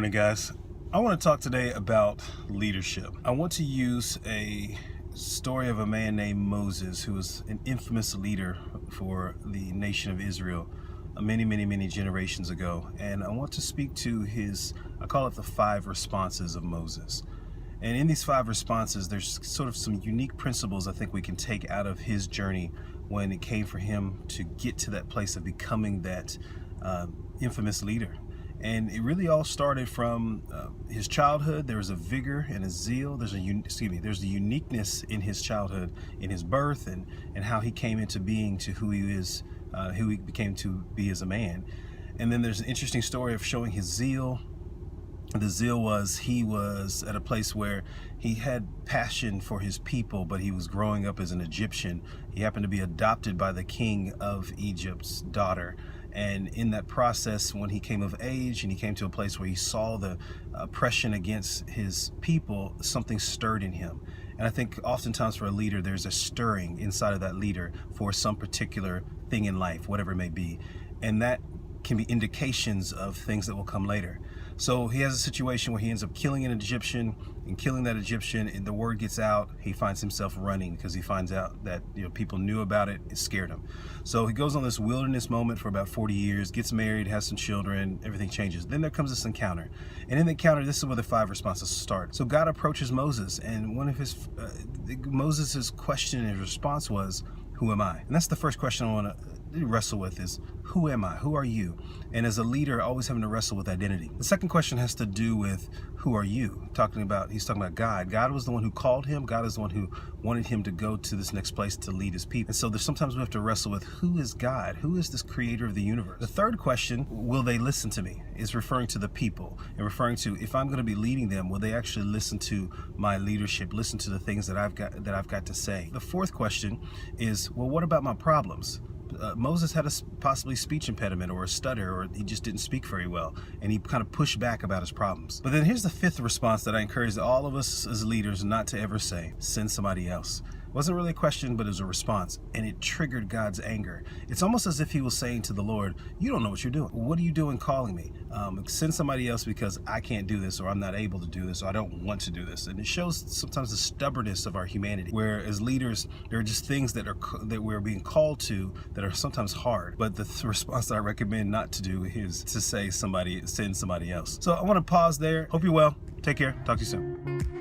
morning, guys. I want to talk today about leadership. I want to use a story of a man named Moses, who was an infamous leader for the nation of Israel many generations ago. And I want to speak to I call it the 5 responses of Moses. And in these 5 responses, there's sort of some unique principles I think we can take out of his journey when it came for him to get to that place of becoming that infamous leader. And it really all started from his childhood. There was a vigor and a zeal. There's a uniqueness in his childhood, in his birth, and how he came into being to who he is, who he became to be as a man. And then there's an interesting story of showing his zeal. The zeal was he was at a place where he had passion for his people, but he was growing up as an Egyptian. He happened to be adopted by the king of Egypt's daughter. And in that process, when he came of age and he came to a place where he saw the oppression against his people, something stirred in him. And I think oftentimes for a leader, there's a stirring inside of that leader for some particular thing in life, whatever it may be. And that can be indications of things that will come later. So he has a situation where he ends up killing an Egyptian, and killing that Egyptian, and the word gets out, he finds himself running because he finds out that people knew about it. It scared him. So he goes on this wilderness moment for about 40 years, gets married, has some children, everything changes. Then there comes this encounter. And in the encounter, this is where the 5 responses start. So God approaches Moses, and one of Moses' question and response was, "Who am I?" And that's the first question I want to wrestle with is, who am I? Who are you? And as a leader, always having to wrestle with identity. The second question has to do with, who are you? He's talking about God. God was the one who called him. God is the one who wanted him to go to this next place to lead his people. And so sometimes we have to wrestle with, who is God? Who is this creator of the universe? The third question, will they listen to me? Is referring to the people and referring to, if I'm going to be leading them, will they actually listen to my leadership, listen to the things that I've got to say? The fourth question is, well, what about my problems? Moses had a possibly speech impediment or a stutter, or he just didn't speak very well, and he kind of pushed back about his problems. But then here's the 5th response that I encourage all of us as leaders not to ever say: send somebody else. It wasn't really a question, but it was a response, and it triggered God's anger. It's almost as if he was saying to the Lord, you don't know what you're doing. What are you doing calling me? Send somebody else because I can't do this, or I'm not able to do this, or I don't want to do this. And it shows sometimes the stubbornness of our humanity, where as leaders, there are just things that we're being called to that are sometimes hard. But the response that I recommend not to do is to say send somebody else. So I want to pause there. Hope you're well. Take care. Talk to you soon.